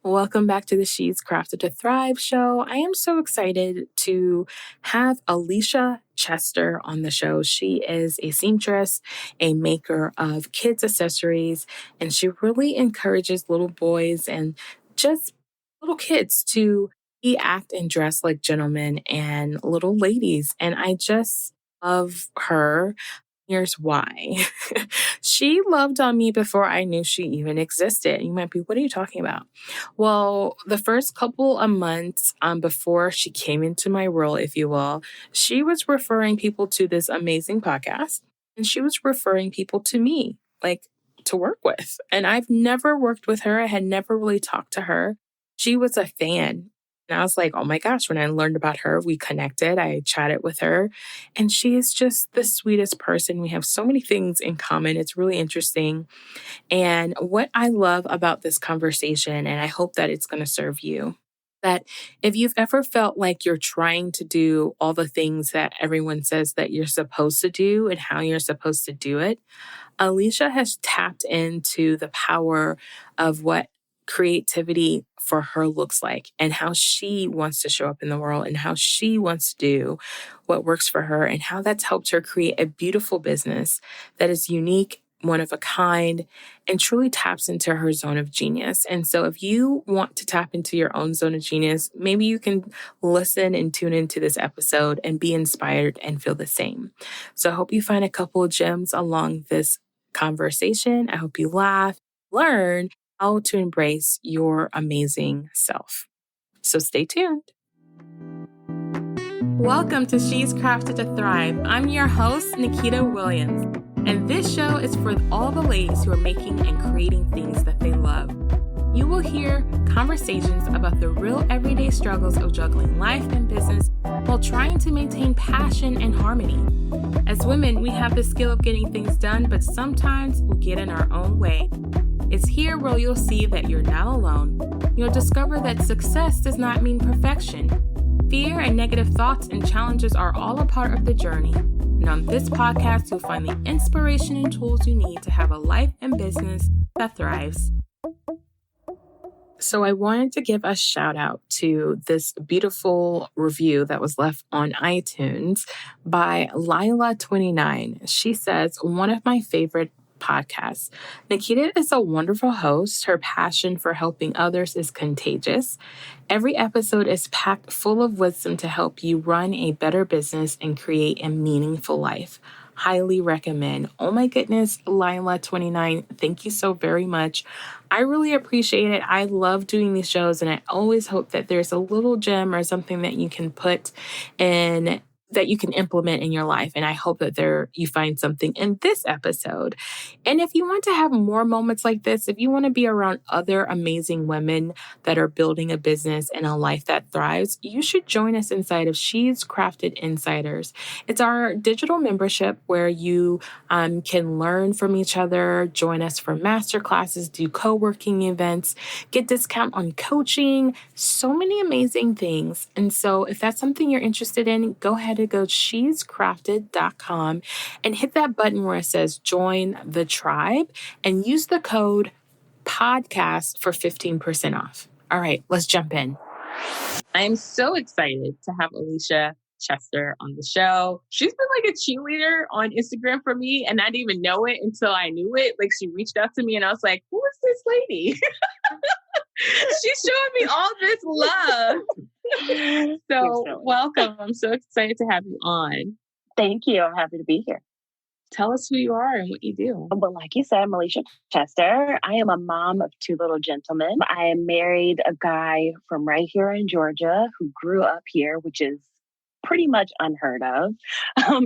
Welcome back to the She's Crafted to Thrive show. I am so excited to have Alicia Chester on the show. She is a seamstress, a maker of kids' accessories, and she really encourages little boys and just little kids to be, act, and dress like gentlemen and little ladies. And I just love her. Here's why. She loved on me before I knew she even existed. You might be, what are you talking about? Well, the first couple of months before she came into my world, if you will, she was referring people to this amazing podcast, and she was referring people to me, like to work with. And I've never worked with her. I had never really talked to her. She was a fan. And I was like, oh my gosh, when I learned about her, we connected, I chatted with her, and she is just the sweetest person. We have so many things in common. It's really interesting. And what I love about this conversation, and I hope that it's going to serve you, that if you've ever felt like you're trying to do all the things that everyone says that you're supposed to do and how you're supposed to do it, Alicia has tapped into the power of what creativity for her looks like and how she wants to show up in the world and how she wants to do what works for her and how that's helped her create a beautiful business that is unique, one of a kind, and truly taps into her zone of genius. And so if you want to tap into your own zone of genius, maybe you can listen and tune into this episode and be inspired and feel the same. So I hope you find a couple of gems along this conversation. I hope you laugh, learn how to embrace your amazing self. So stay tuned. Welcome to She's Crafted to Thrive. I'm your host, Nikita Williams, and this show is for all the ladies who are making and creating things that they love. You will hear conversations about the real everyday struggles of juggling life and business while trying to maintain passion and harmony. As women, we have the skill of getting things done, but sometimes we get in our own way. It's here where you'll see that you're not alone. You'll discover that success does not mean perfection. Fear and negative thoughts and challenges are all a part of the journey. And on this podcast, you'll find the inspiration and tools you need to have a life and business that thrives. So I wanted to give a shout out to this beautiful review that was left on iTunes by Lila29. She says, one of my favorite podcasts. Nikita is a wonderful host. Her passion for helping others is contagious. Every episode is packed full of wisdom to help you run a better business and create a meaningful life. Highly recommend. Oh my goodness, Lila29, thank you so very much. I really appreciate it. I love doing these shows, and I always hope that there's a little gem or something that you can put in, that you can implement in your life. And I hope that you find something in this episode. And if you want to have more moments like this, if you want to be around other amazing women that are building a business and a life that thrives, you should join us inside of She's Crafted Insiders. It's our digital membership where you can learn from each other, join us for masterclasses, do co-working events, get discount on coaching, so many amazing things. And so if that's something you're interested in, go ahead and go to shescrafted.com and hit that button where it says join the tribe and use the code podcast for 15% off. All right, let's jump in. I'm so excited to have Alicia Chester on the show. She's been like a cheerleader on Instagram for me, and I didn't even know it until I knew it. Like, she reached out to me and I was like, who is this lady? She's showing me all this love. So welcome. I'm so excited to have you on. Thank you. I'm happy to be here. Tell us who you are and what you do. Well, like you said, I'm Alicia Chester. I am a mom of two little gentlemen. I am married a guy from right here in Georgia who grew up here, which is pretty much unheard of.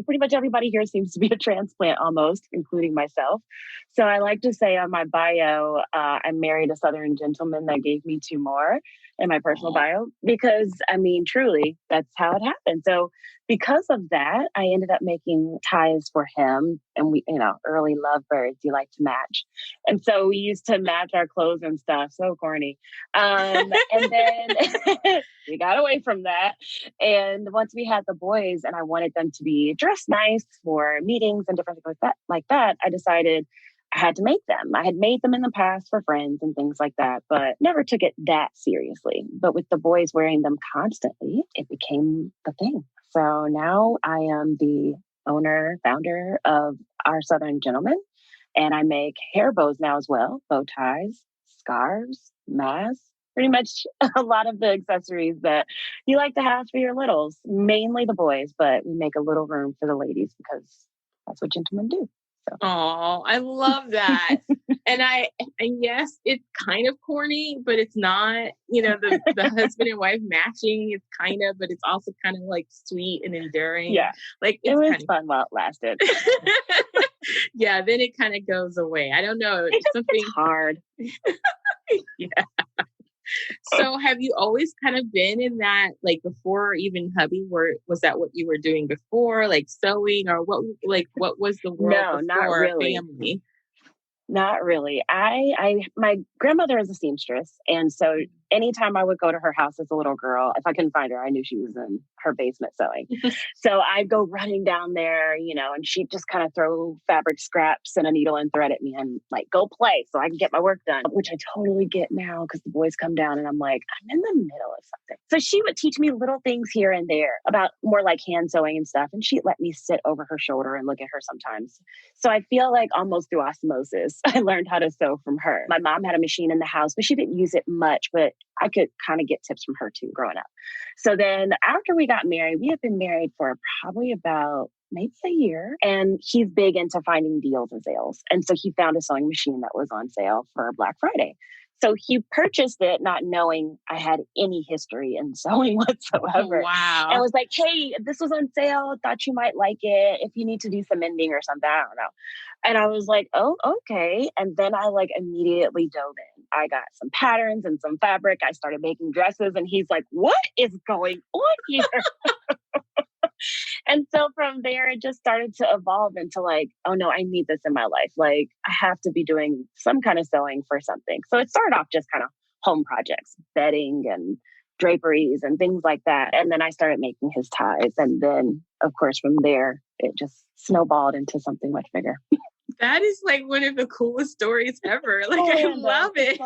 Pretty much everybody here seems to be a transplant almost, including myself. So I like to say on my bio, I married a Southern gentleman that gave me two more in my personal bio, because I mean, truly, that's how it happened. So because of that, I ended up making ties for him, and we, early lovebirds, you like to match. And so we used to match our clothes and stuff. So corny. And then we got away from that. And once we had the boys and I wanted them to be dressed nice for meetings and different things like that, I decided I had to make them. I had made them in the past for friends and things like that, but never took it that seriously. But with the boys wearing them constantly, it became the thing. So now I am the owner, founder of Our Southern Gentleman, and I make hair bows now as well, bow ties, scarves, masks, pretty much a lot of the accessories that you like to have for your littles, mainly the boys, but we make a little room for the ladies because that's what gentlemen do. So. Oh, I love that. And yes, it's kind of corny, but it's not, the husband and wife matching. It's kind of, but it's also kind of like sweet and endearing. Yeah. Like it was fun while it lasted. Yeah. Then it kind of goes away. I don't know. It's hard. Yeah. So have you always kind of been in that, like before even hubby, was that what you were doing before, like sewing, or what was the world No, not before really. family? Not really. My grandmother is a seamstress. And so anytime I would go to her house as a little girl, if I couldn't find her, I knew she was in her basement sewing. So I'd go running down there, and she'd just kind of throw fabric scraps and a needle and thread at me and like, go play so I can get my work done, which I totally get now because the boys come down and I'm like, I'm in the middle of something. So she would teach me little things here and there about more like hand sewing and stuff. And she'd let me sit over her shoulder and look at her sometimes. So I feel like almost through osmosis, I learned how to sew from her. My mom had a machine in the house, but she didn't use it much, but I could kind of get tips from her too growing up. So then after we got married, we had been married for probably about maybe a year. And he's big into finding deals and sales. And so he found a sewing machine that was on sale for Black Friday. So he purchased it not knowing I had any history in sewing whatsoever. Oh, wow. And was like, hey, this was on sale. Thought you might like it. If you need to do some mending or something, I don't know. And I was like, oh, okay. And then I like immediately dove in. I got some patterns and some fabric. I started making dresses. And he's like, what is going on here? And so from there, it just started to evolve into like, oh no, I need this in my life. Like I have to be doing some kind of sewing for something. So it started off just kind of home projects, bedding and draperies and things like that. And then I started making his ties. And then of course, from there, it just snowballed into something much bigger. That is like one of the coolest stories ever. Like, I love it.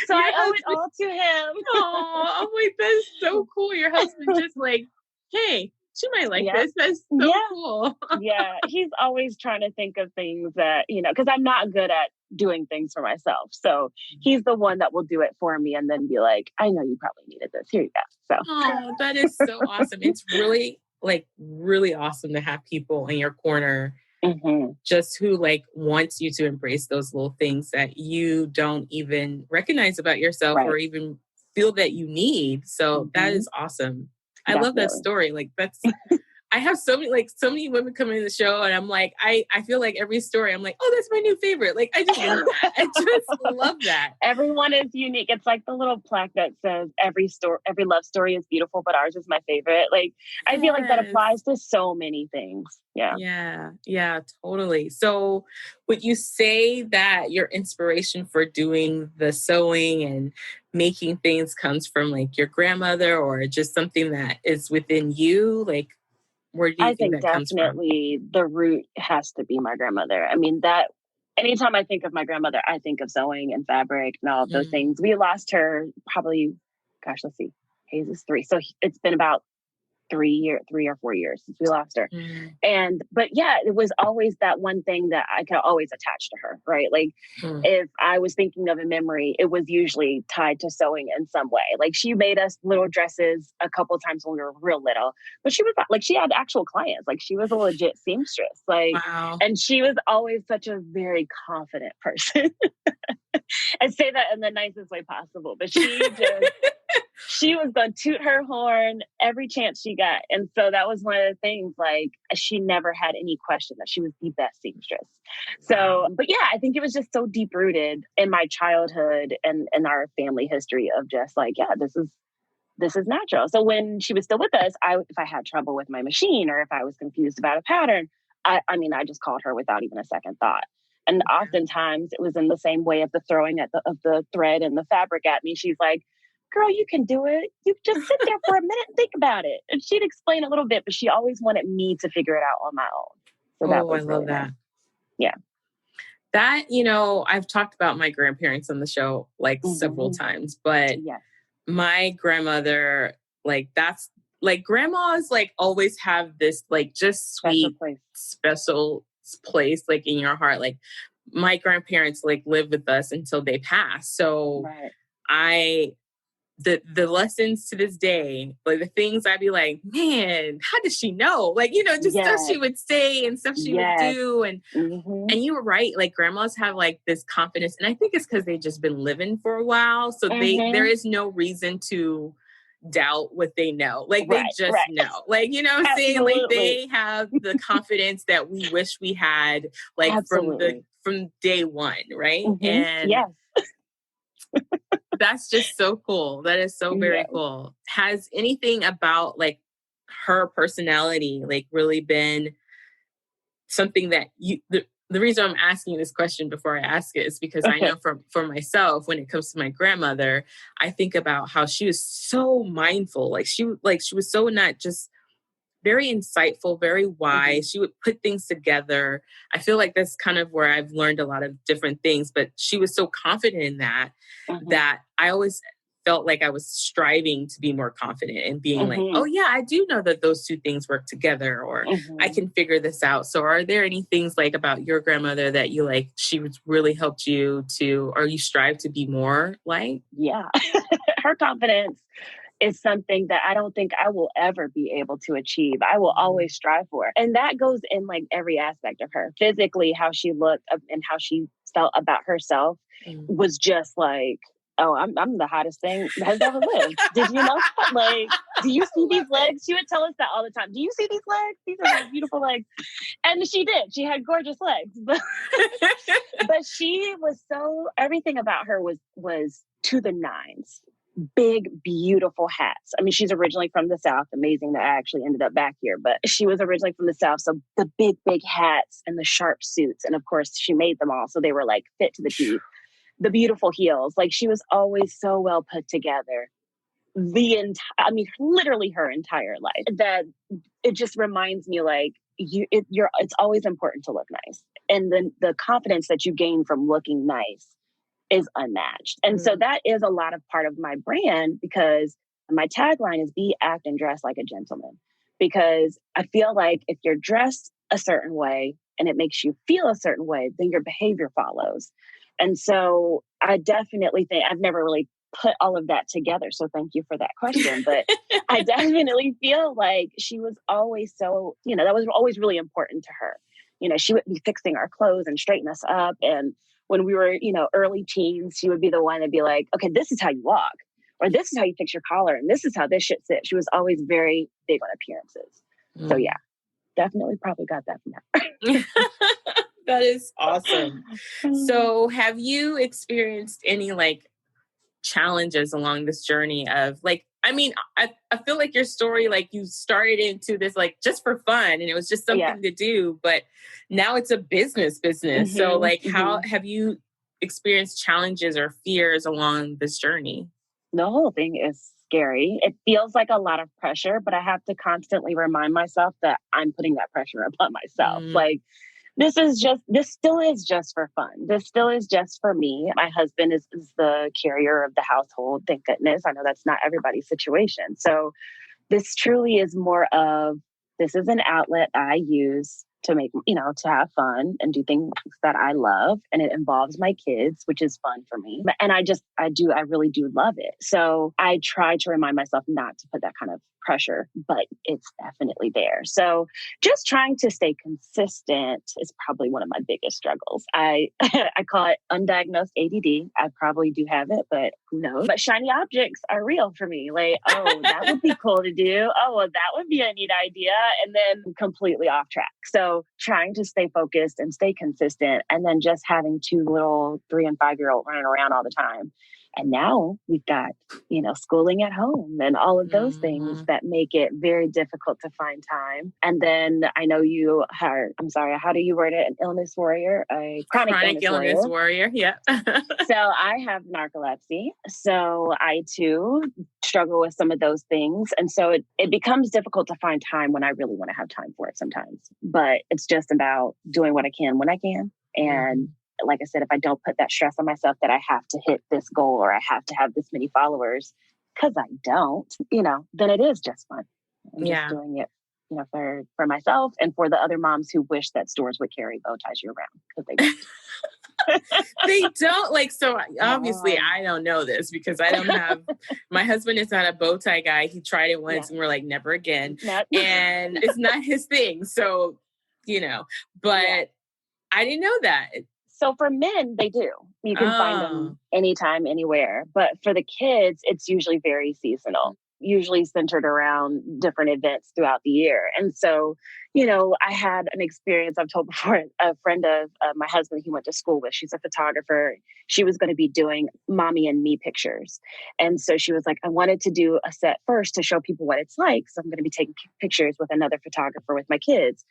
So I owe it all to him. Oh, wait, that's so cool. Your husband just like, hey, she might like this. That's so cool. Yeah. He's always trying to think of things that, because I'm not good at doing things for myself. So he's the one that will do it for me and then be like, I know you probably needed this. Here you go. So oh, that is so awesome. It's really awesome to have people in your corner. Mm-hmm. Just who like wants you to embrace those little things that you don't even recognize about yourself or even feel that you need. So that is awesome. Definitely. I love that story. Like I have so many women come in the show and I'm like, I feel like every story I'm like, oh, that's my new favorite. Like, I just love that. I just love that. Everyone is unique. It's like the little plaque that says every love story is beautiful, but ours is my favorite. Like, I feel like that applies to so many things. Yeah. Yeah, totally. So would you say that your inspiration for doing the sewing and making things comes from like your grandmother or just something that is within you? Like, where do you think that comes from? Definitely the root has to be my grandmother. I mean, that anytime I think of my grandmother, I think of sewing and fabric and all of those things. We lost her probably, let's see, Hayes is 3. So it's been about 3 or 4 years since we lost her. But yeah, it was always that one thing that I could always attach to her, right? Like if I was thinking of a memory, it was usually tied to sewing in some way. Like she made us little dresses a couple of times when we were real little, but she was like, she had actual clients. Like she was a legit seamstress. Like, wow. And she was always such a very confident person. I say that in the nicest way possible, but she was going to toot her horn every chance she got. And so that was one of the things, like, she never had any question that she was the best seamstress. So, but yeah, I think it was just so deep rooted in my childhood and our family history of just like, yeah, this is natural. So when she was still with us, if I had trouble with my machine or if I was confused about a pattern, I just called her without even a second thought. And oftentimes it was in the same way of the throwing of the thread and the fabric at me. She's like, girl, you can do it. You just sit there for a minute and think about it. And she'd explain a little bit, but she always wanted me to figure it out on my own. So that was I love that. Yeah. That, I've talked about my grandparents on the show like several times, but Yes. my grandmother, like that's like grandmas like always have this like just sweet, special place like in your heart. Like my grandparents like lived with us until they passed. So I the lessons to this day, like the things I'd be like, man, how does she know? Like, just stuff she would say and stuff she would do. And you were right. Like grandmas have like this confidence. And I think it's because they've just been living for a while. So there is no reason to doubt what they know. Like they just know. Like, what I'm saying? Like they have the confidence that we wish we had like from day one, right? And that's just so cool. That is so very cool. Has anything about like her personality like really been something that the reason I'm asking you this question before I ask it is because I know for myself, when it comes to my grandmother, I think about how she was so mindful. Like she was so not just very insightful, very wise. She would put things together. I feel like that's kind of where I've learned a lot of different things, but she was so confident in that I always felt like I was striving to be more confident and being like, oh yeah, I do know that those two things work together, or I can figure this out. So are there any things like about your grandmother that you like, she was really helped you to, or you strive to be more like? Yeah. Her confidence is something that I don't think I will ever be able to achieve. I will always strive for. And that goes in like every aspect of her. Physically, how she looked and how she felt about herself was just like, oh, I'm the hottest thing that has ever lived. Did you know that? Like, do you see these legs? She would tell us that all the time. Do you see these legs? These are my beautiful legs. And she did. She had gorgeous legs. But she was everything about her was to the nines. Big, beautiful hats. I mean, she's originally from the South. Amazing that I actually ended up back here, but she was originally from the South. So the big, big hats and the sharp suits. And of course, she made them all. So they were like fit to the teeth. The beautiful heels. Like she was always so well put together. Literally her entire life. That it just reminds me like it's always important to look nice. And then the confidence that you gain from looking nice is unmatched. And so that is a lot of part of my brand, because my tagline is be, act, and dress like a gentleman. Because I feel like if you're dressed a certain way and it makes you feel a certain way, then your behavior follows. And so I definitely think I've never really put all of that together. So thank you for that question. But I definitely feel like she was always so, that was always really important to her. She would be fixing our clothes and straighten us up. And when we were, early teens, she would be the one to be like, okay, this is how you walk, or this is how you fix your collar, and this is how this shit sits. She was always very big on appearances. So yeah, definitely probably got that from her. That is awesome. So have you experienced any like challenges along this journey of like, I feel like your story, like you started into this like just for fun and it was just something to do, but now it's a business. So like how have you experienced challenges or fears along this journey? The whole thing is scary. It feels like a lot of pressure, but I have to constantly remind myself that I'm putting that pressure upon myself. Like, this still is just for fun. This still is just for me. My husband is the carrier of the household. Thank goodness. I know that's not everybody's situation. So this truly is more of, this is an outlet I use to make, to have fun and do things that I love. And it involves my kids, which is fun for me. And I really do love it. So I try to remind myself not to put that kind of pressure, but it's definitely there. So just trying to stay consistent is probably one of my biggest struggles. I call it undiagnosed ADD. I probably do have it, but who knows? But shiny objects are real for me. Like, oh, that would be cool to do. Oh, well, that would be a neat idea. And then completely off track. So trying to stay focused and stay consistent, and then just having two little 3 and 5-year-olds running around all the time. And now we've got, schooling at home and all of those things that make it very difficult to find time. And then I know you are, how do you word it? An illness warrior, a chronic illness warrior. Yeah. So I have narcolepsy. So I too struggle with some of those things. And so it becomes difficult to find time when I really want to have time for it sometimes. But it's just about doing what I can when I can. And like I said, if I don't put that stress on myself that I have to hit this goal or I have to have this many followers, because I don't, then it is just fun. I'm just doing it, for myself and for the other moms who wish that stores would carry bow ties year round, because they don't. They don't, like, so obviously I don't know this because I don't have, my husband is not a bow tie guy. He tried it once and we're like, never again. And it's not his thing. So, but I didn't know that. So for men, they do. You can find them anytime, anywhere. But for the kids, it's usually very seasonal, usually centered around different events throughout the year. And so, I had an experience I've told before. A friend of my husband, he went to school with, she's a photographer. She was going to be doing mommy and me pictures. And so she was like, I wanted to do a set first to show people what it's like. So I'm going to be taking pictures with another photographer with my kids.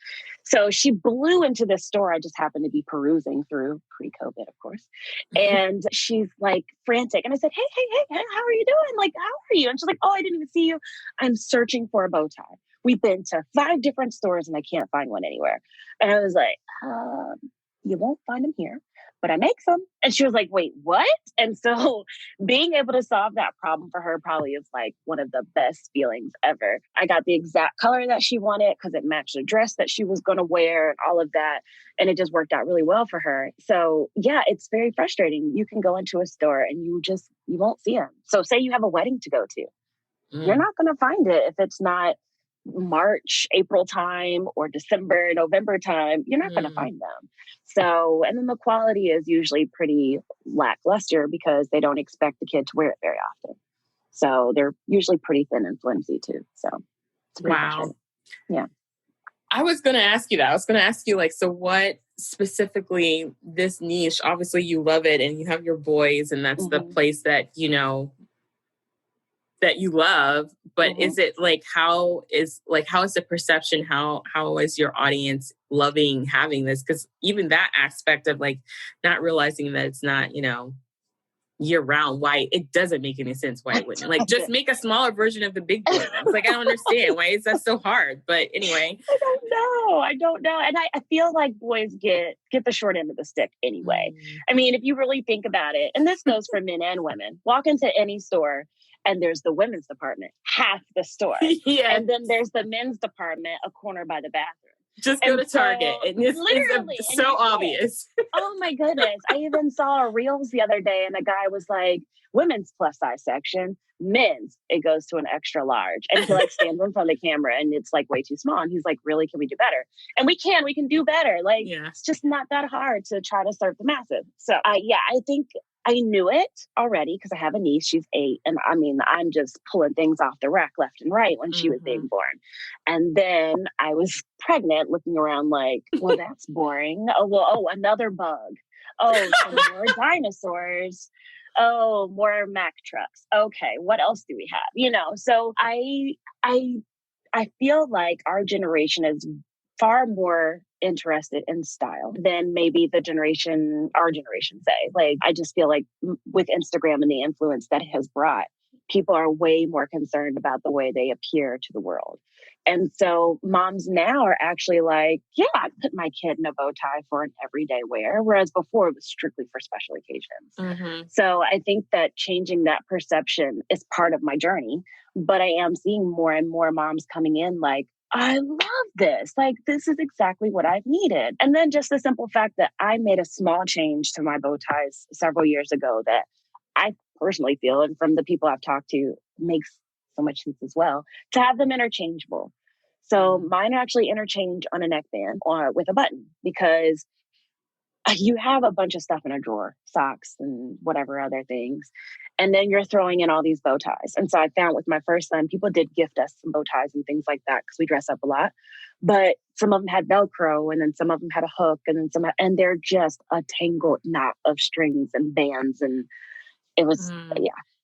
So she blew into this store I just happened to be perusing through, pre-COVID, of course. And she's like frantic. And I said, hey, how are you doing? Like, how are you? And she's like, oh, I didn't even see you. I'm searching for a bow tie. We've been to 5 different stores and I can't find one anywhere. And I was like, you won't find them here, but I make some. And she was like, wait, what? And so being able to solve that problem for her probably is like one of the best feelings ever. I got the exact color that she wanted because it matched the dress that she was going to wear and all of that. And it just worked out really well for her. So yeah, it's very frustrating. You can go into a store and you won't see them. So say you have a wedding to go to. You're not going to find it if it's not March, April time or December, November time. You're not going to find them. So, and then the quality is usually pretty lackluster because they don't expect the kid to wear it very often. So they're usually pretty thin and flimsy too. So it's pretty frustrating. Yeah. I was going to ask you that. I was going to ask you, like, so what specifically this niche, obviously you love it and you have your boys and that's the place that, that you love, but is it like, how is the perception? How is your audience loving having this? Because even that aspect of like not realizing that it's not, year round, why it doesn't make any sense why it wouldn't. Like, just make a smaller version of the big boy. It's like, I don't understand why is that so hard. But anyway, I don't know. And I feel like boys get the short end of the stick anyway. I mean, if you really think about it, and this goes for men and women, walk into any store and there's the women's department, half the store. And then there's the men's department, a corner by the bathroom. Just go to Target. And it's so obvious. Oh my goodness. I even saw Reels the other day and a guy was like, women's plus size section, men's, it goes to an extra large. And he like stands in front of the camera and it's like way too small. And he's like, really, can we do better? And we can do better. Like, it's just not that hard to try to serve the masses. So I think I knew it already because I have a niece. She's 8. And I mean, I'm just pulling things off the rack left and right when she was being born. And then I was pregnant looking around like, well, that's boring. Oh, another bug. Oh, some more dinosaurs. Oh, more Mack trucks. Okay, what else do we have? So I feel like our generation is far more interested in style than maybe our generation say. Like, I just feel like with Instagram and the influence that it has brought, people are way more concerned about the way they appear to the world. And so moms now are actually like, yeah, I put my kid in a bow tie for an everyday wear, whereas before it was strictly for special occasions. So I think that changing that perception is part of my journey, but I am seeing more and more moms coming in like, I love this. Like, this is exactly what I've needed. And then just the simple fact that I made a small change to my bow ties several years ago that I personally feel, and from the people I've talked to, makes so much sense as well, to have them interchangeable. So mine actually interchange on a neckband or with a button because you have a bunch of stuff in a drawer, socks and whatever other things. And then you're throwing in all these bow ties. And so I found with my first son, people did gift us some bow ties and things like that because we dress up a lot. But some of them had Velcro and then some of them had a hook and then and they're just a tangled knot of strings and bands. And it was,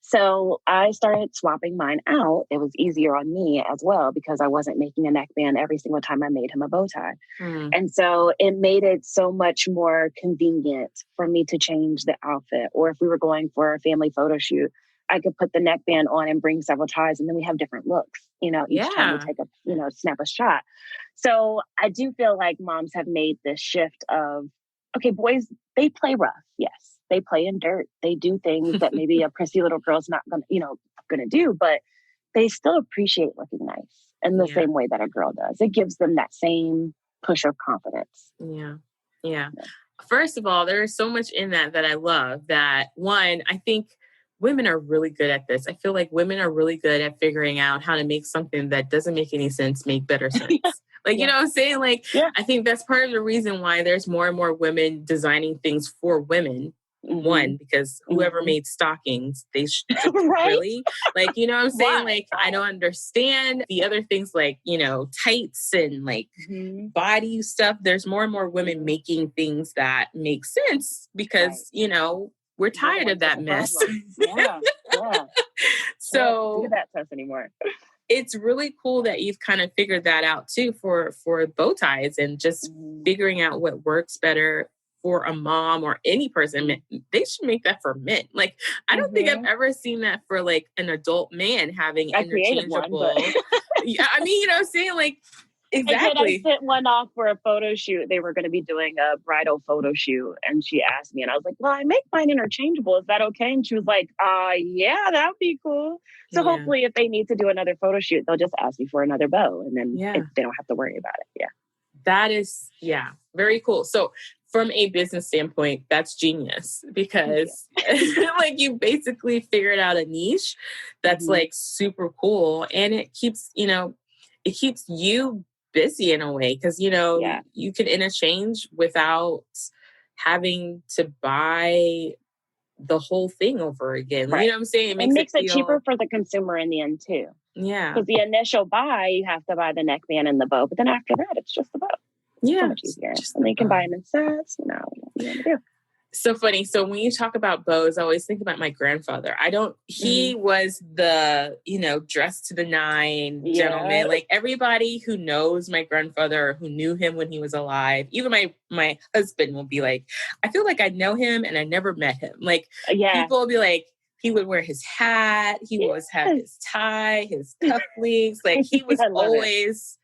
So I started swapping mine out. It was easier on me as well because I wasn't making a neckband every single time I made him a bow tie. And so it made it so much more convenient for me to change the outfit. Or if we were going for a family photo shoot, I could put the neckband on and bring several ties, and then we have different looks, each time we Yeah. take snap a shot. So I do feel like moms have made this shift of, okay, boys, they play rough. Yes. They play in dirt. They do things that maybe a prissy little girl's not gonna do, but they still appreciate looking nice in the Yeah. same way that a girl does. It gives them that same push of confidence. Yeah. Yeah. First of all, there is so much in that I love. That one, I think women are really good at this. I feel like women are really good at figuring out how to make something that doesn't make any sense make better sense. Like, you know what I'm saying? Like, I think that's part of the reason why there's more and more women designing things for women. One, because whoever made stockings, they Right? really, like, you know what I'm saying? Why? Like, I don't understand the other things like, tights and like body stuff. There's more and more women making things that make sense because, we're tired of that mess. Yeah. So do that to us anymore. It's really cool that you've kind of figured that out too for bow ties and just figuring out what works better for a mom or any person. They should make that for men. Like, I don't think I've ever seen that for like an adult man having a interchangeable. One, but... Yeah, I mean, I'm saying like, exactly. I sent one off for a photo shoot. They were going to be doing a bridal photo shoot. And she asked me, and I was like, well, I make mine interchangeable. Is that okay? And she was like, yeah, that would be cool. So hopefully if they need to do another photo shoot, they'll just ask me for another bow. And then they don't have to worry about it. Yeah. That is, very cool. So from a business standpoint, that's genius because like you basically figured out a niche that's like super cool. And it keeps, it keeps you busy in a way because, you can interchange without having to buy the whole thing over again. Right. You know what I'm saying? It makes it cheaper for the consumer in the end too. Yeah. Because the initial buy, you have to buy the neckband and the bow. But then after that, it's just the bow. Yeah. So much easier. And then you can buy them in sets, whatever you want to do. So funny. So when you talk about bows, I always think about my grandfather. He was the, dressed to the nine gentleman. Like everybody who knows my grandfather or who knew him when he was alive, even my husband will be like, I feel like I know him and I never met him. Like people will be like, he would wear his hat. He would always have his tie, his cufflinks. Like he was always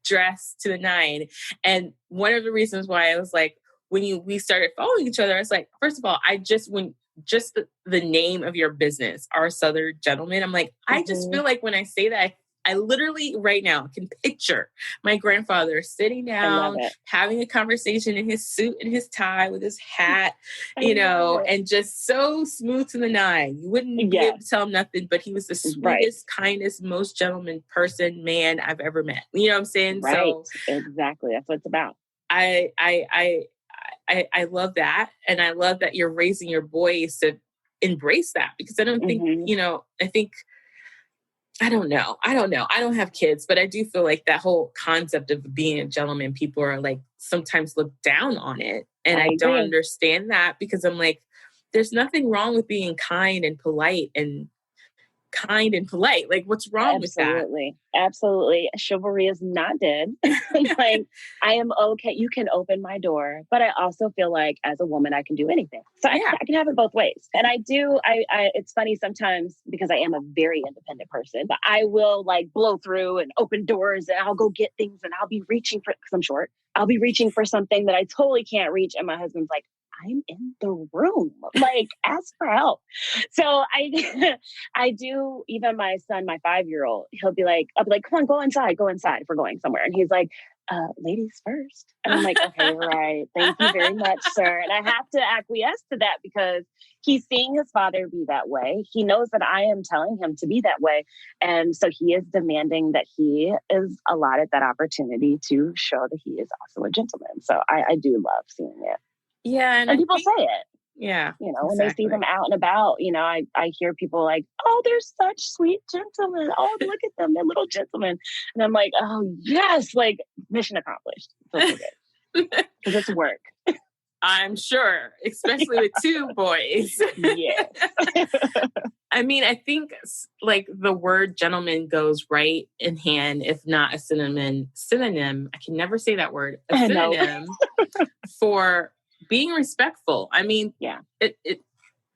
dressed to the nine. And one of the reasons why I was like, when we started following each other, it's like, first of all, the name of your business, Our Southern Gentleman. I'm like, I just feel like when I say that, I literally right now can picture my grandfather sitting down, having a conversation in his suit and his tie with his hat, and just so smooth to the nine. You wouldn't be able to tell him nothing, but he was the sweetest, kindest, most gentleman man I've ever met. You know what I'm saying? Right. So exactly. That's what it's about. I love that. And I love that you're raising your boys to embrace that because I don't think, I don't know. I don't have kids, but I do feel like that whole concept of being a gentleman, people are like sometimes look down on it. And I don't understand that because I'm like, there's nothing wrong with being kind and polite. Like, what's wrong with that? Absolutely. Chivalry is not dead. Like, I am okay. You can open my door, but I also feel like as a woman, I can do anything. So I can have it both ways. And I do, it's funny sometimes because I am a very independent person, but I will like blow through and open doors and I'll go get things and I'll be reaching for, because I'm short, I'll be reaching for something that I totally can't reach. And my husband's like, I'm in the room, like ask for help. So I do, even my son, my 5-year-old, I'll be like, come on, go inside if we're going somewhere. And he's like, ladies first. And I'm like, okay, right. Thank you very much, sir. And I have to acquiesce to that because he's seeing his father be that way. He knows that I am telling him to be that way. And so he is demanding that he is allotted that opportunity to show that he is also a gentleman. So I do love seeing it. Yeah. And people say it. Yeah. When they see them out and about, I hear people like, oh, they're such sweet gentlemen. Oh, look at them. They're little gentlemen. And I'm like, oh, yes, like mission accomplished. Because it's work. I'm sure, especially with 2 boys. Yes. I mean, I think like the word gentleman goes right in hand, if not a synonym. I can never say that word. A synonym for being respectful. I mean,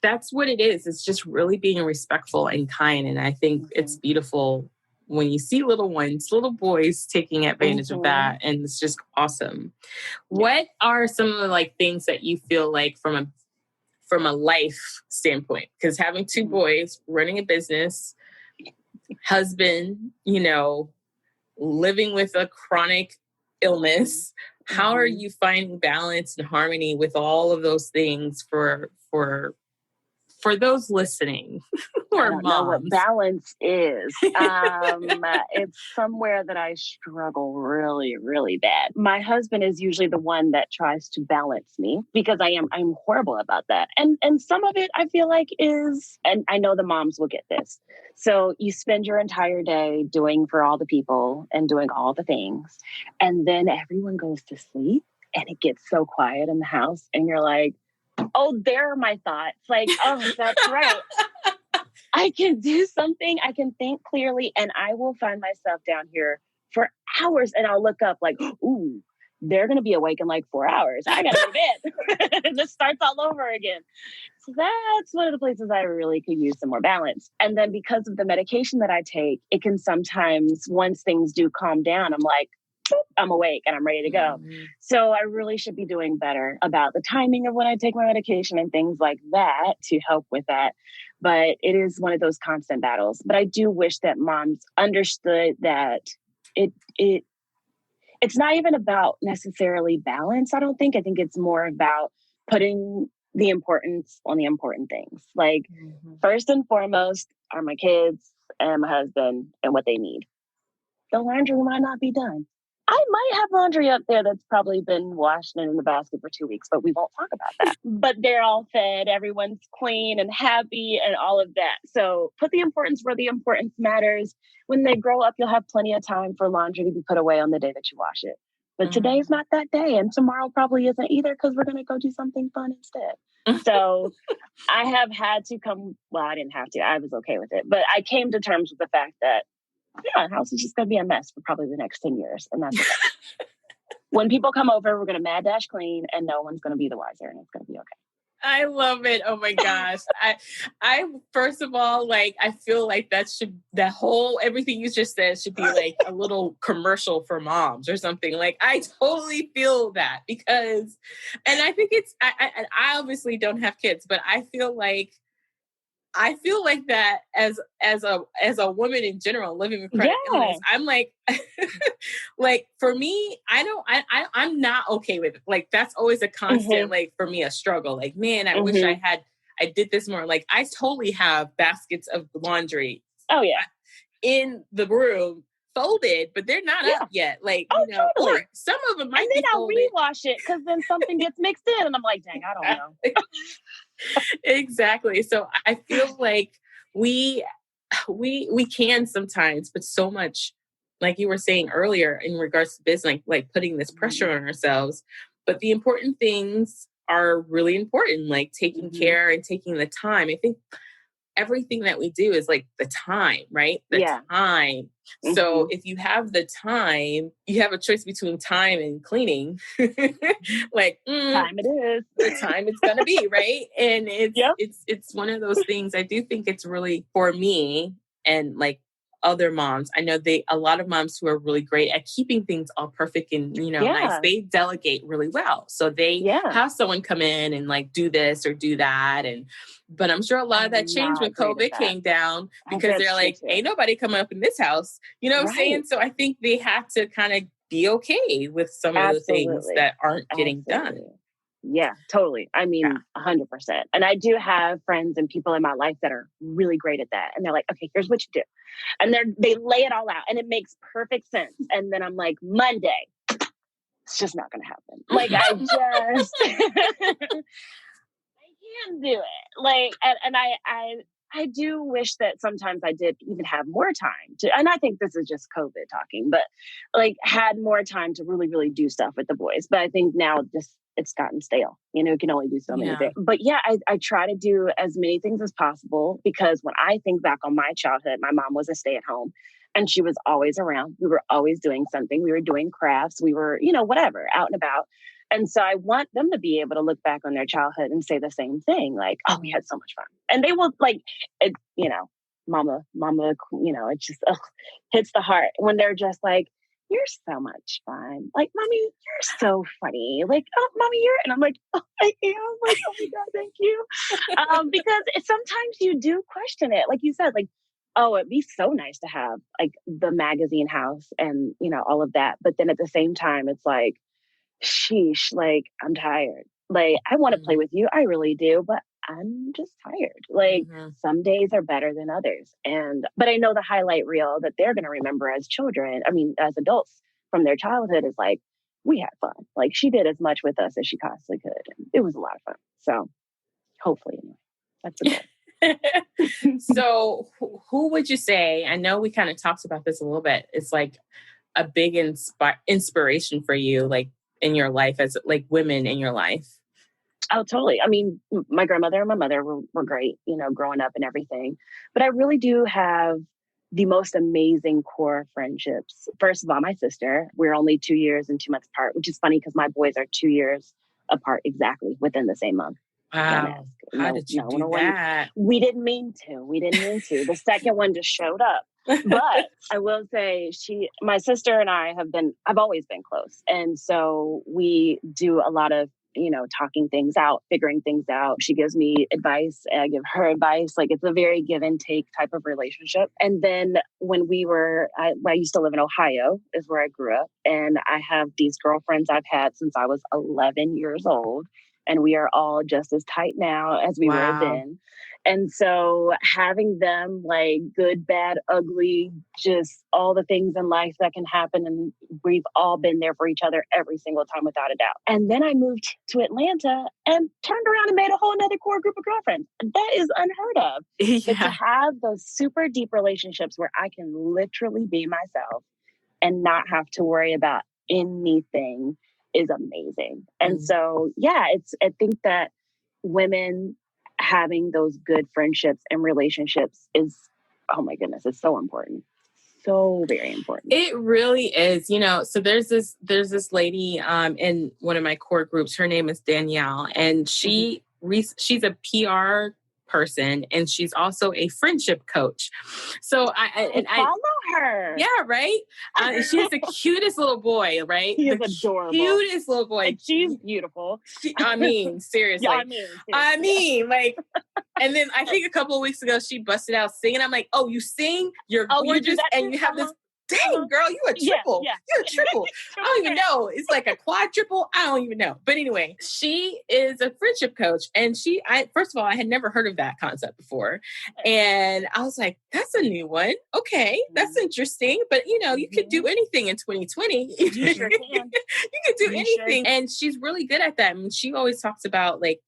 that's what it is. It's just really being respectful and kind. And I think it's beautiful when you see little ones, little boys taking advantage of that. And it's just awesome. What are some of the like things that you feel like from a life standpoint? Because having two boys, running a business, husband, living with a chronic illness, how are you finding balance and harmony with all of those things for those listening who I are don't moms? know what balance is. It's somewhere that I struggle really, really bad. My husband is usually the one that tries to balance me because I'm horrible about that. And some of it I feel like is, and I know the moms will get this. So you spend your entire day doing for all the people and doing all the things. And then everyone goes to sleep and it gets so quiet in the house. And you're like, oh, there are my thoughts. Like, oh, that's right. I can do something. I can think clearly, and I will find myself down here for hours, and I'll look up like, ooh, they're going to be awake in like 4 hours. I got to go to bed. It just starts all over again. So that's one of the places I really could use some more balance. And then because of the medication that I take, it can sometimes, once things do calm down, I'm like, I'm awake and I'm ready to go. So I really should be doing better about the timing of when I take my medication and things like that to help with that. But it is one of those constant battles. But I do wish that moms understood that it's not even about necessarily balance. I think it's more about putting the importance on the important things. Like first and foremost are my kids and my husband and what they need. The laundry might not be done. I might have laundry up there that's probably been washed and in the basket for 2 weeks, but we won't talk about that. But they're all fed, everyone's clean and happy and all of that. So put the importance where the importance matters. When they grow up, you'll have plenty of time for laundry to be put away on the day that you wash it. But today's not that day, and tomorrow probably isn't either because we're going to go do something fun instead. So I have had to I didn't have to. I was okay with it. But I came to terms with the fact that the house is just going to be a mess for probably the next 10 years. And that's okay. When people come over, we're going to mad dash clean and no one's going to be the wiser and it's going to be okay. I love it. Oh my gosh. I first of all, like, I feel like everything you just said should be like a little commercial for moms or something. Like, I totally feel that because, and I think I obviously don't have kids, but I feel like that as a woman in general living with chronic illness, I'm like, like for me, I'm not okay with it. Like that's always a constant, like for me, a struggle. Like, man, I wish I did this more. Like I totally have baskets of laundry. Oh yeah. In the room folded, but they're not up yet. Like, totally. Or some of them might be folded. And then I'll rewash it because then something gets mixed in and I'm like, dang, I don't know. Exactly. So I feel like we can sometimes put so much, like you were saying earlier, in regards to business, like putting this pressure on ourselves. But the important things are really important, like taking care and taking the time. I think everything that we do is like the time, right? The time. So if you have the time, you have a choice between time and cleaning. Like time it is. The time it's gonna be, right? And it's one of those things. I do think it's really for me and like other moms. I know a lot of moms who are really great at keeping things all perfect and nice. They delegate really well. So they have someone come in and like do this or do that. But I'm sure a lot of that changed when COVID came down because they're like, ain't nobody coming up in this house. You know what I'm saying? So I think they have to kind of be okay with some of the things that aren't getting done. Yeah, totally. I mean, 100%. And I do have friends and people in my life that are really great at that. And they're like, okay, here's what you do. And they lay it all out and it makes perfect sense. And then I'm like, Monday, it's just not going to happen. Like I can't do it. Like, and I do wish that sometimes I did even have more time to, and I think this is just COVID talking, but like had more time to really, really do stuff with the boys. But I think now it's gotten stale. You can only do so many things. But yeah, I try to do as many things as possible because when I think back on my childhood, my mom was a stay-at-home and she was always around. We were always doing something. We were doing crafts. We were, whatever, out and about. And so I want them to be able to look back on their childhood and say the same thing, like, oh, we had so much fun. And they will like, it, mama, it just hits the heart when they're just like, you're so much fun. Like, mommy, you're so funny. Like, oh, mommy, and I'm like, oh, I am. Like, oh my God, thank you. Because sometimes you do question it. Like you said, like, oh, it'd be so nice to have like the magazine house and, all of that. But then at the same time, it's like, sheesh, like, I'm tired. Like, I want to play with you. I really do. But I'm just tired. Like, some days are better than others. But I know the highlight reel that they're going to remember as children, as adults from their childhood is like, we had fun. Like, she did as much with us as she possibly could. And it was a lot of fun. So hopefully, anyway, that's the goal. So who would you say, I know we kind of talked about this a little bit, it's like a big inspiration for you, like in your life, as like women in your life? Oh, totally. I mean, my grandmother and my mother were great, growing up and everything. But I really do have the most amazing core friendships. First of all, my sister, we're only 2 years and 2 months apart, which is funny because my boys are 2 years apart exactly within the same month. Wow. How did you do that? We didn't mean to. The second one just showed up. But I will say my sister and I've always been close. And so we do a lot of, talking things out, figuring things out. She gives me advice. I give her advice. Like, it's a very give and take type of relationship. And then when I used to live in Ohio is where I grew up. And I have these girlfriends I've had since I was 11 years old. And we are all just as tight now as we were then. And so having them, like, good, bad, ugly, just all the things in life that can happen. And we've all been there for each other every single time without a doubt. And then I moved to Atlanta and turned around and made a whole nother core group of girlfriends. That is unheard of. Yeah. But to have those super deep relationships where I can literally be myself and not have to worry about anything is amazing. And so, I think that women having those good friendships and relationships is, oh my goodness, it's so important. So very important. It really is. So there's this lady in one of my core groups. Her name is Danielle, and she's a PR person, and she's also a friendship coach. So I follow her. Yeah, right. She has the cutest little boy, right? He is adorable. Cutest little boy. And she's beautiful. Seriously. I mean, like. And then I think a couple of weeks ago, she busted out singing. I'm like, oh, you sing? You're gorgeous, and you have this. Dang, girl, you a triple. Yeah. You're a triple. I don't even know. It's like a quadruple. I don't even know. But anyway, she is a friendship coach. And first of all, I had never heard of that concept before. And I was like, that's a new one. Okay, that's interesting. But, you could do anything in 2020. You sure can. You could do anything. Sure. And she's really good at that. And she always talks about, like,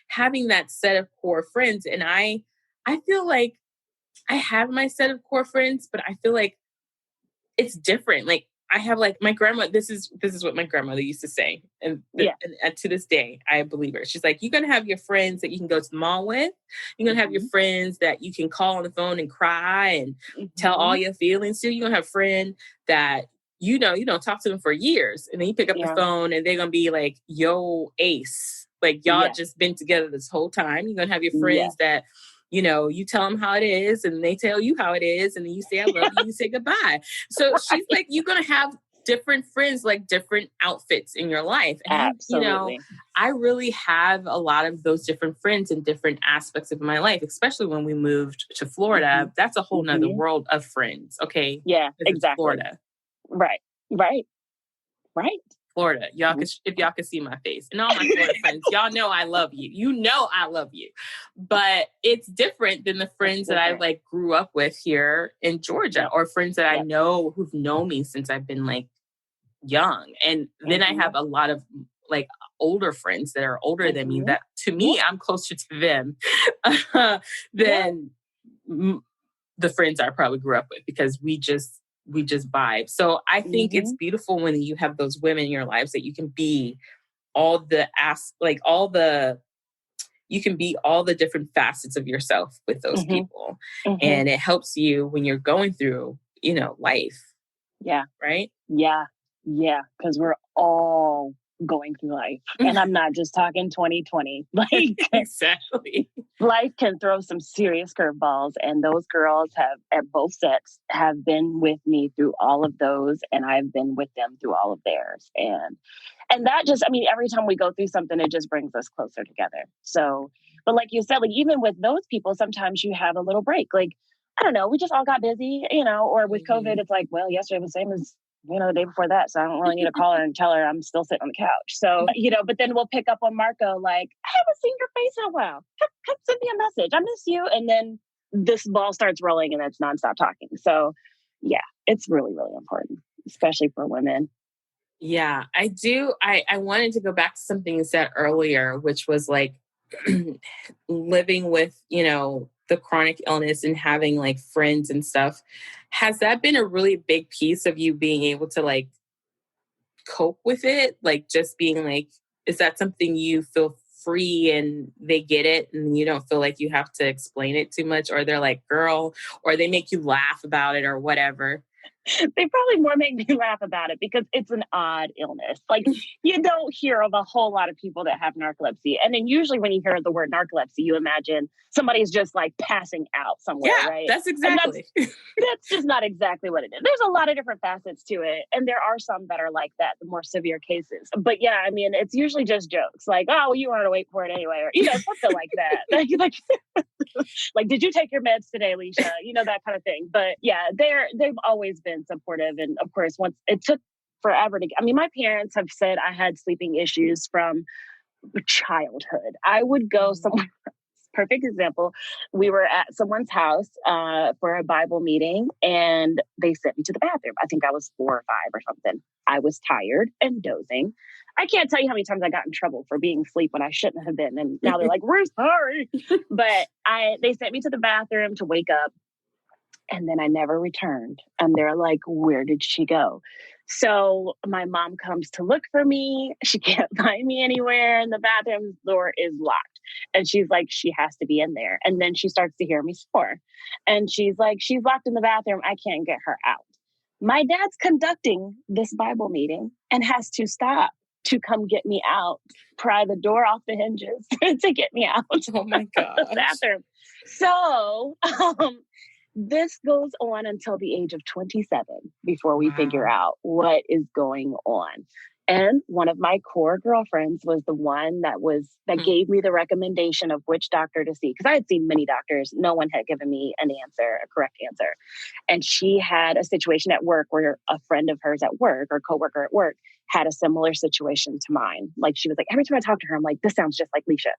having that set of core friends. And I feel like I have my set of core friends, but I feel like it's different. Like, I have, like, my grandma, this is what my grandmother used to say. And to this day, I believe her. She's like, you're going to have your friends that you can go to the mall with. You're going to have your friends that you can call on the phone and cry and tell all your feelings to. You're going to have a friend that, you don't talk to them for years. And then you pick up the phone and they're going to be like, yo, ace. Like, y'all just been together this whole time. You're going to have your friends that, you tell them how it is and they tell you how it is. And then you say, I love you, and you say goodbye. So she's like, you're going to have different friends, like different outfits in your life. And, absolutely. I really have a lot of those different friends in different aspects of my life, especially when we moved to Florida. That's a whole nother world of friends. Okay. Yeah, exactly. Florida. Right. Florida. If y'all could see my face and all my Florida friends, y'all know I love you. I love you. But it's different than the friends that I like grew up with here in Georgia, or friends that I know who've known me since I've been like young. And then I have a lot of like older friends that are older than me, that to me, I'm closer to them than the friends I probably grew up with, because we just vibe. So I think it's beautiful when you have those women in your lives that you can be all the different facets of yourself with those people. And it helps you when you're going through, life. Yeah. Right? Yeah. Yeah. Because we're all going through life. And I'm not just talking 2020. Like, Exactly. life can throw some serious curveballs. And those girls have, at both sets, have been with me through all of those. And I've been with them through all of theirs. And that just, I mean, every time we go through something, it just brings us closer together. So, but like you said, like even with those people, sometimes you have a little break. Like, I don't know, we just all got busy, or with COVID, it's like, well, yesterday was the same as, the day before that. So I don't really need to call her and tell her I'm still sitting on the couch. So, but then we'll pick up on Marco, like, I haven't seen your face in a while. Come send me a message. I miss you. And then this ball starts rolling and it's nonstop talking. So yeah, it's really, really important, especially for women. Yeah, I do. I wanted to go back to something you said earlier, which was like living with, the chronic illness and having like friends and stuff. Has that been a really big piece of you being able to like cope with it? Like just being like, is that something you feel free and they get it and you don't feel like you have to explain it too much, or they're like, girl, or they make you laugh about it or whatever? They probably more make me laugh about it because it's an odd illness. Like, you don't hear of a whole lot of people that have narcolepsy. And then usually when you hear the word narcolepsy, you imagine somebody's just like passing out somewhere, Yeah, right? that's exactly. That's just not exactly what it is. There's a lot of different facets to it. And there are some that are like that, the more severe cases. But yeah, I mean, it's usually just jokes like, oh, well, you weren't awake for it anyway, or, something like that. Like, did you take your meds today, Alicia? That kind of thing. But yeah, they've always been supportive. And of course, once it took forever my parents have said I had sleeping issues from childhood. I would go somewhere. Perfect example. We were at someone's house for a Bible meeting and they sent me to the bathroom. I think I was 4 or 5 or something. I was tired and dozing. I can't tell you how many times I got in trouble for being asleep when I shouldn't have been. And now they're like, we're sorry. But they sent me to the bathroom to wake up. And then I never returned. And they're like, where did she go? So my mom comes to look for me. She can't find me anywhere. And the bathroom door is locked. And she's like, she has to be in there. And then she starts to hear me snore. And she's like, she's locked in the bathroom. I can't get her out. My dad's conducting this Bible meeting and has to stop to come get me out, pry the door off the hinges to get me out. Oh my God. The bathroom. So, this goes on until the age of 27 before we figure out what is going on. And one of my core girlfriends was the one that gave me the recommendation of which doctor to see. Because I had seen many doctors. No one had given me an answer, a correct answer. And she had a situation at work where a friend of hers at work or coworker at work had a similar situation to mine. Like, she was like, every time I talk to her, I'm like, this sounds just like Alicia.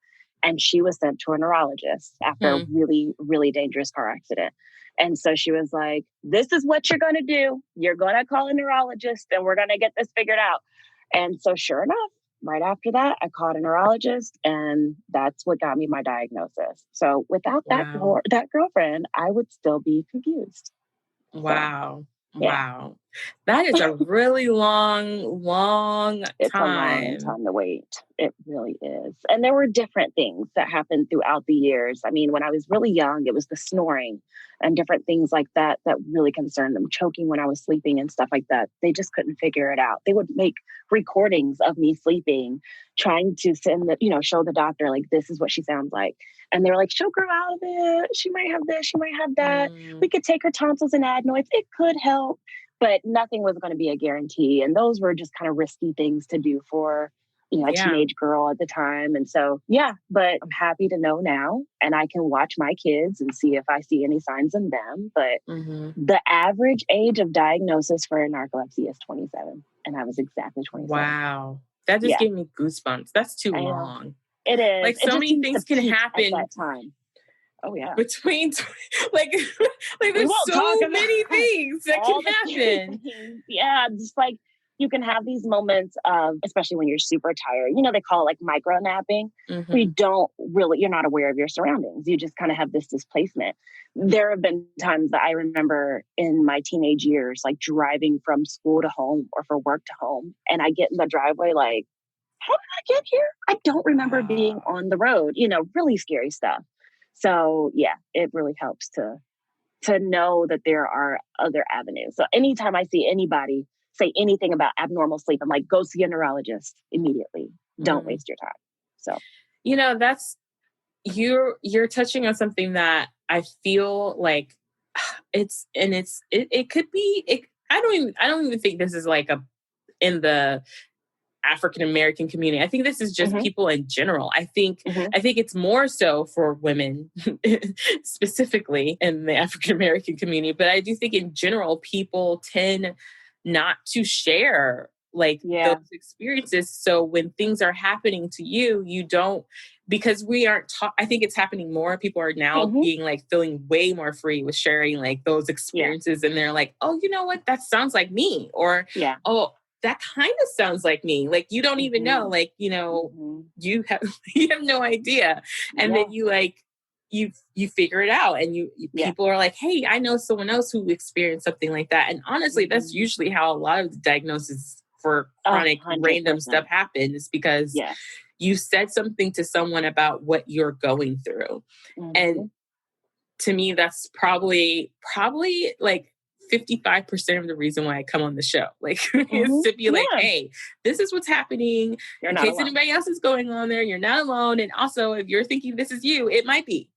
And she was sent to a neurologist after a really, really dangerous car accident. And so she was like, this is what you're going to do. You're going to call a neurologist and we're going to get this figured out. And so sure enough, right after that, I called a neurologist and that's what got me my diagnosis. So without that girlfriend, I would still be confused. Wow. So, yeah. Wow. That is a really long It's time. a long time to wait. It really is. And there were different things that happened throughout the years. I mean, when I was really young, it was the snoring and different things like that that really concerned them, choking when I was sleeping and stuff like that. They just couldn't figure it out. They would make recordings of me sleeping, trying to show the doctor, like, this is what she sounds like. And they're like, she'll grow out of it. She might have this. She might have that. We could take her tonsils and adenoids. It could help. But nothing was going to be a guarantee. And those were just kind of risky things to do for, a teenage girl at the time. And so, but I'm happy to know now. And I can watch my kids and see if I see any signs in them. But the average age of diagnosis for narcolepsy is 27. And I was exactly 27. Wow. That just gave me goosebumps. That's too long. It is. Like, so many things can happen at that time. Oh yeah. Between like there's so many things that can happen. Yeah, just like you can have these moments of, especially when you're super tired. They call it like micro napping. You're not aware of your surroundings. You just kind of have this displacement. There have been times that I remember in my teenage years, like driving from school to home or for work to home, and I get in the driveway like, how did I get here? I don't remember being on the road. Really scary stuff. So yeah, it really helps to know that there are other avenues. So anytime I see anybody say anything about abnormal sleep. I'm like, go see a neurologist immediately. Don't waste your time. So, that's, you're touching on something that I feel like it could be, I don't even think this is like in the African American community. I think this is just people in general. I think it's more so for women specifically in the African American community, but I do think in general people tend not to share like those experiences. So when things are happening to you, you don't, because we aren't taught. I think it's happening more. People are now being like feeling way more free with sharing like those experiences, and they're like, oh, you know what, that sounds like me, or oh, that kind of sounds like me. Like you don't even know, like, you have no idea. And then you like, you figure it out, and people are like, hey, I know someone else who experienced something like that. And honestly, that's usually how a lot of the diagnoses for chronic 100%. Random stuff happens, because you said something to someone about what you're going through. And to me, that's probably like 55% of the reason why I come on the show. Like, is to be like, hey, this is what's happening. In case anybody else is going on there, you're not alone. And also, if you're thinking this is you, it might be.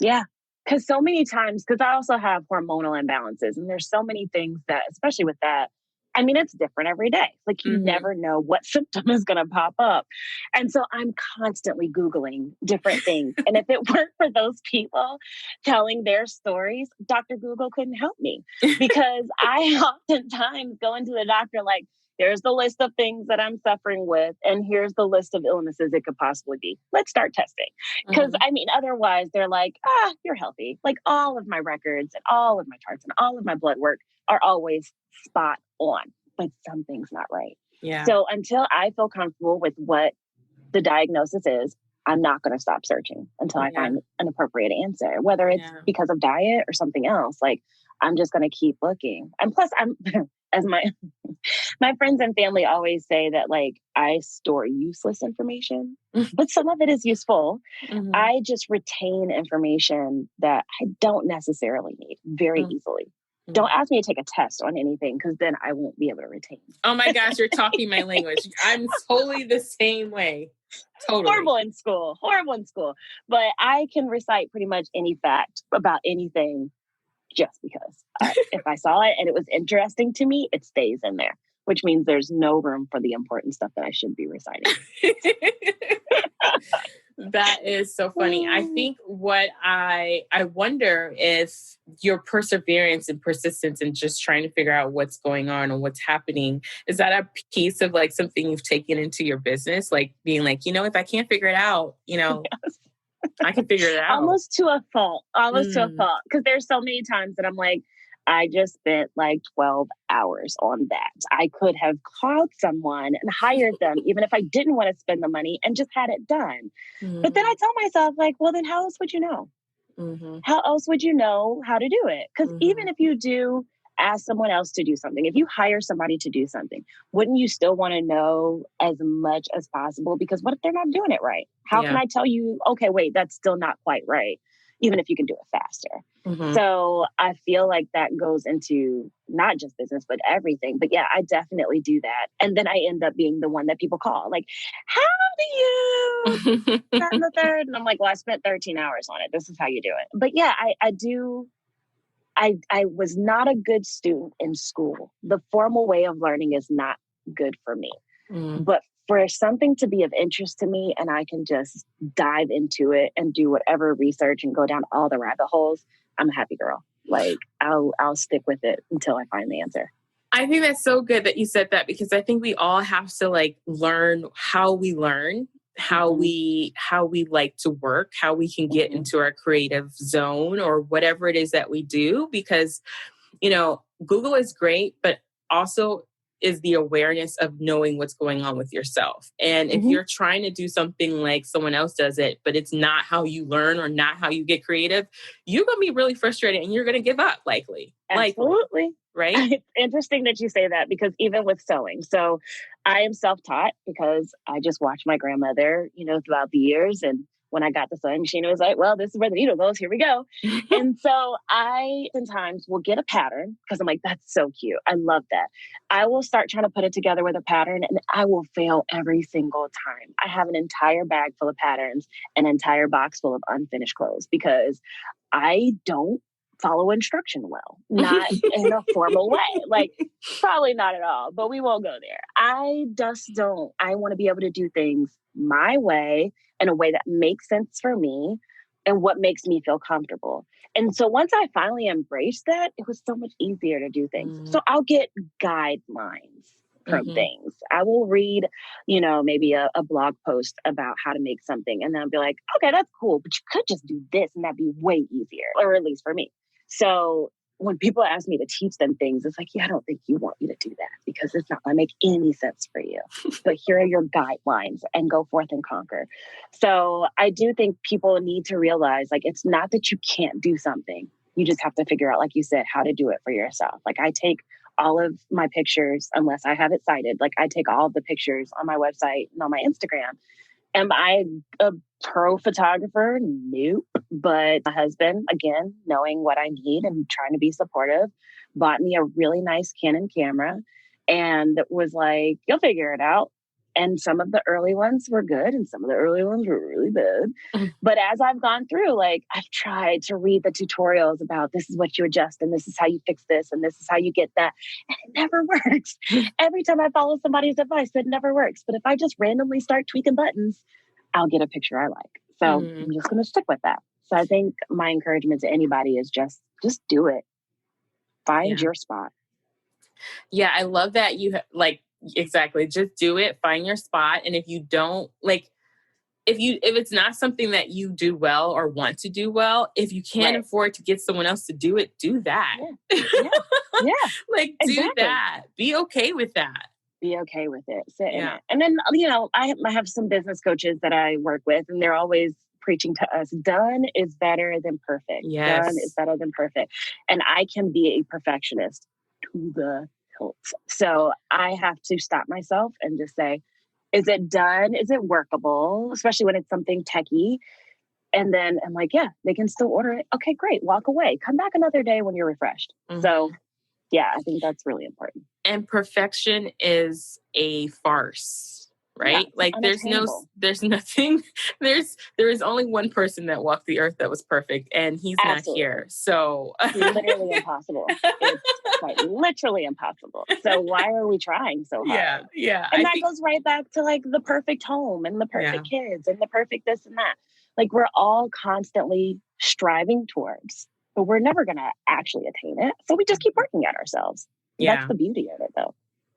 Yeah. Because so many times, because I also have hormonal imbalances, and there's so many things that, especially with that, I mean, it's different every day. Like you never know what symptom is going to pop up. And so I'm constantly Googling different things. And if it weren't for those people telling their stories, Dr. Google couldn't help me, because I oftentimes go into the doctor like, here's the list of things that I'm suffering with, and here's the list of illnesses it could possibly be. Let's start testing. Because I mean, otherwise they're like, you're healthy. Like all of my records and all of my charts and all of my blood work are always spot on, but something's not right. Yeah. So until I feel comfortable with what the diagnosis is, I'm not going to stop searching until I find an appropriate answer, whether it's because of diet or something else. Like I'm just going to keep looking. And plus I'm, as my friends and family always say that like I store useless information, but some of it is useful. I just retain information that I don't necessarily need very easily. Don't ask me to take a test on anything, because then I won't be able to retain. Oh my gosh, you're talking my language. I'm totally the same way. Totally. Horrible in school. But I can recite pretty much any fact about anything just because. If I saw it and it was interesting to me, it stays in there, which means there's no room for the important stuff that I should be reciting. That is so funny. I think what I wonder if your perseverance and persistence and just trying to figure out what's going on and what's happening, is that a piece of like something you've taken into your business? Like being like, if I can't figure it out, I can figure it out. Almost to a fault. Because there's so many times that I'm like, I just spent like 12 hours on that. I could have called someone and hired them, even if I didn't want to spend the money, and just had it done. But then I tell myself like, well, then how else would you know? How else would you know how to do it? Because even if you do ask someone else to do something, if you hire somebody to do something, wouldn't you still want to know as much as possible? Because what if they're not doing it right? How can I tell you, okay, wait, that's still not quite right, even if you can do it faster? So I feel like that goes into not just business, but everything. But yeah, I definitely do that. And then I end up being the one that people call like, how do you that and the third? And I'm like, well, I spent 13 hours on it. This is how you do it. But yeah, I do. I was not a good student in school. The formal way of learning is not good for me. But for something to be of interest to me and I can just dive into it and do whatever research and go down all the rabbit holes, I'm a happy girl. Like I'll stick with it until I find the answer. I think that's so good that you said that, because I think we all have to like learn how we learn, how we like to work, how we can get into our creative zone or whatever it is that we do. Because, Google is great, but also is the awareness of knowing what's going on with yourself. And if you're trying to do something like someone else does it, but it's not how you learn or not how you get creative, you're going to be really frustrated and you're going to give up likely. Absolutely. Right? It's interesting that you say that, because even with sewing, so I am self-taught because I just watched my grandmother, throughout the years. And when I got the sewing machine, it was like, well, this is where the needle goes. Here we go. And so I sometimes will get a pattern because I'm like, that's so cute. I love that. I will start trying to put it together with a pattern and I will fail every single time. I have an entire bag full of patterns, an entire box full of unfinished clothes because I don't follow instruction well, not in a formal way. Like, probably not at all, but we won't go there. I just don't. I want to be able to do things my way in a way that makes sense for me and what makes me feel comfortable. And so once I finally embraced that, it was so much easier to do things. So I'll get guidelines from things. I will read, maybe a blog post about how to make something. And then I'll be like, okay, that's cool, but you could just do this and that'd be way easier, or at least for me. So when people ask me to teach them things, it's like, yeah, I don't think you want me to do that because it's not going to make any sense for you. But here are your guidelines and go forth and conquer. So I do think people need to realize, like, it's not that you can't do something. You just have to figure out, like you said, how to do it for yourself. Like, I take all of my pictures, unless I have it cited, like I take all of the pictures on my website and on my Instagram. Am I a pro photographer? Nope. But my husband, again, knowing what I need and trying to be supportive, bought me a really nice Canon camera and was like, you'll figure it out. And some of the early ones were good and some of the early ones were really bad. But as I've gone through, like, I've tried to read the tutorials about this is what you adjust and this is how you fix this and this is how you get that. And it never works. Every time I follow somebody's advice, it never works. But if I just randomly start tweaking buttons, I'll get a picture I like. So I'm just going to stick with that. So I think my encouragement to anybody is just do it. Find your spot. Yeah, I love that exactly, just do it, find your spot. And if you don't if it's not something that you do well or want to do well, if you can't afford to get someone else to do it, do that. Yeah. Like, do that. Be okay with that. Be okay with it. Sit in it. And then, I have some business coaches that I work with, and they're always preaching to us, done is better than perfect. Yes. Done is better than perfect. And I can be a perfectionist to the hilt. So I have to stop myself and just say, is it done? Is it workable? Especially when it's something techie. And then I'm like, yeah, they can still order it. Okay, great. Walk away. Come back another day when you're refreshed. So yeah, I think that's really important. And perfection is a farce, right? Yeah, there is only one person that walked the earth that was perfect, and he's not here. So literally impossible. It's quite literally impossible. So why are we trying so hard? Yeah. And that goes right back to like the perfect home and the perfect kids and the perfect this and that. Like, we're all constantly striving towards, but we're never going to actually attain it. So we just keep working at ourselves. Yeah. That's the beauty of it, though.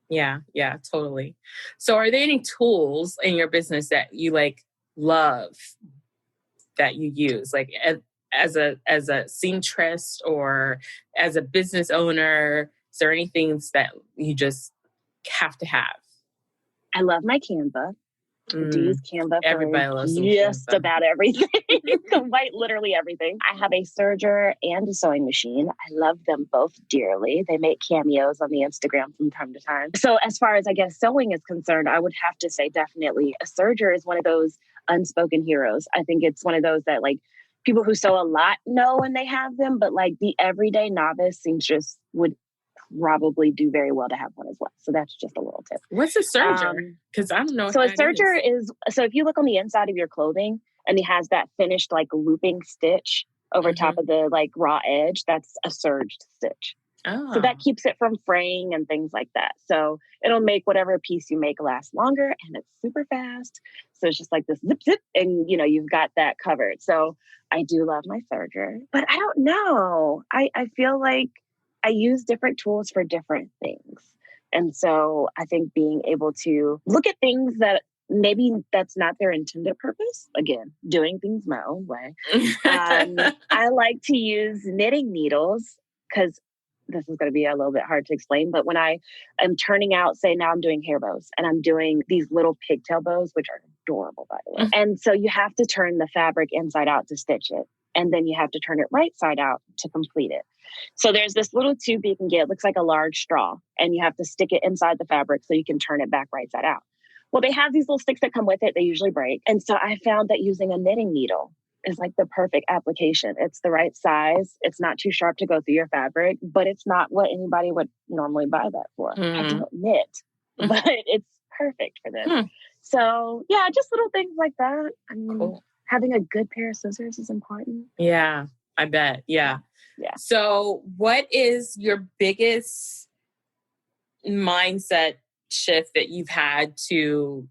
Yeah, totally. So are there any tools in your business that you love that you use, like as a seamstress or as a business owner? Is there any things that you just have to have? I love my Canva. I do use Canva for just about everything. Quite literally everything. I have a serger and a sewing machine. I love them both dearly. They make cameos on the Instagram from time to time. So as far as, I guess, sewing is concerned, I would have to say definitely a serger is one of those unspoken heroes. I think it's one of those that, like, people who sew a lot know when they have them, but like the everyday novice seamstress would probably do very well to have one as well. So that's just a little tip. What's a serger? Because I don't know. So a serger is, so if you look on the inside of your clothing and it has that finished like looping stitch over top of the like raw edge, that's a serged stitch. Oh. So that keeps it from fraying and things like that. So it'll make whatever piece you make last longer, and it's super fast. So it's just like this zip, zip, and you've got that covered. So I do love my serger, but I don't know. I feel like I use different tools for different things. And so I think being able to look at things that maybe that's not their intended purpose, again, doing things my own way. I like to use knitting needles because this is going to be a little bit hard to explain, but when I am turning out, say now I'm doing hair bows and I'm doing these little pigtail bows, which are adorable, by the way. And so you have to turn the fabric inside out to stitch it. And then you have to turn it right side out to complete it. So there's this little tube you can get. It looks like a large straw, and you have to stick it inside the fabric so you can turn it back right side out. Well, they have these little sticks that come with it. They usually break. And so I found that using a knitting needle is like the perfect application. It's the right size. It's not too sharp to go through your fabric, but it's not what anybody would normally buy that for. I don't knit, but it's perfect for this. So yeah, just little things like that. I mean, having a good pair of scissors is important. Yeah, I bet. Yeah. So what is your biggest mindset shift that you've had to,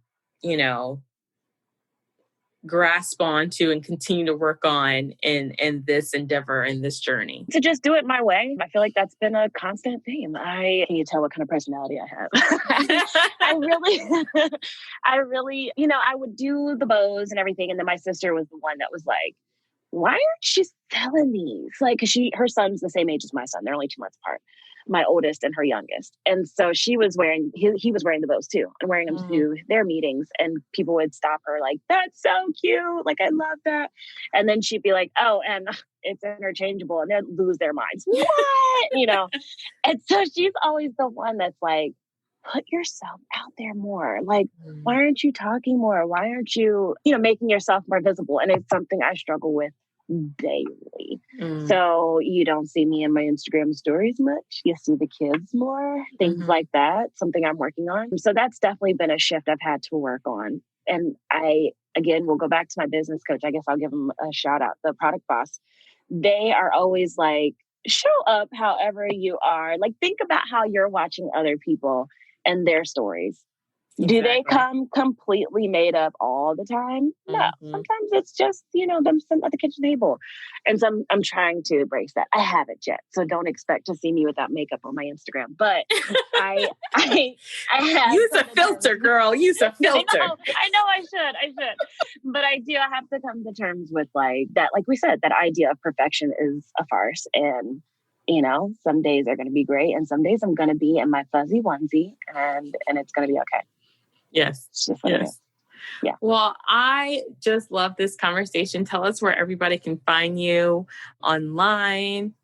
grasp onto and continue to work on in this endeavor, in this journey? To just do it my way. I feel like that's been a constant theme. Can you tell what kind of personality I have? I really, I would do the bows and everything. And then my sister was the one that was like, why aren't you selling these? Like, cause her son's the same age as my son. They're only 2 months apart, my oldest and her youngest. And so she was wearing, he was wearing the bows too and wearing them to their meetings. And people would stop her like, that's so cute. Like, I love that. And then she'd be like, oh, and it's interchangeable, and they'd lose their minds. What? And so she's always the one that's like, put yourself out there more. Like, why aren't you talking more? Why aren't you, making yourself more visible? And it's something I struggle with daily. So you don't see me in my Instagram stories much. You see the kids more, things like that, something I'm working on. So that's definitely been a shift I've had to work on. And again, we'll go back to my business coach. I guess I'll give them a shout out, the product boss. They are always like, show up however you are. Like, think about how you're watching other people and their stories. Exactly. Do they come completely made up all the time? No. Sometimes it's just, them sitting at the kitchen table. And so I'm trying to embrace that. I haven't yet. So don't expect to see me without makeup on my Instagram. But I have. Use a filter, girl. Use a filter. I know I should. But I have to come to terms with like that, like we said, that idea of perfection is a farce. And some days are going to be great. And some days I'm going to be in my fuzzy onesie and it's going to be okay. Yes. Yes. Yeah. Well, I just love this conversation. Tell us where everybody can find you online.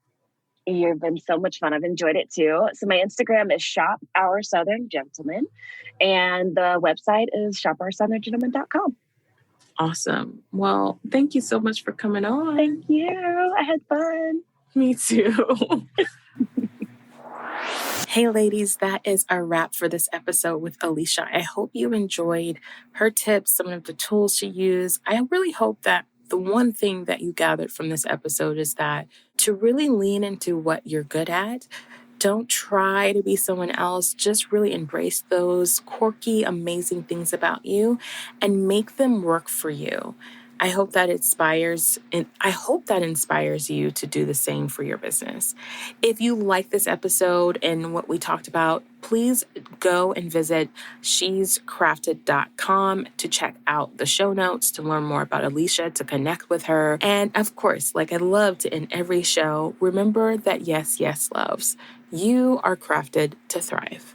You've been so much fun. I've enjoyed it too. So my Instagram is Shop Our Southern Gentleman, and the website is shopoursouthern.com. Awesome. Well, thank you so much for coming on. Thank you. I had fun. Me too. Hey ladies, that is a wrap for this episode with Alicia. I hope you enjoyed her tips, some of the tools she used. I really hope that the one thing that you gathered from this episode is that to really lean into what you're good at. Don't try to be someone else. Just really embrace those quirky, amazing things about you and make them work for you. I hope that inspires you to do the same for your business. If you like this episode and what we talked about, please go and visit shescrafted.com to check out the show notes, to learn more about Alicia, to connect with her. And of course, like I love to end every show, remember that yes, loves. You are crafted to thrive.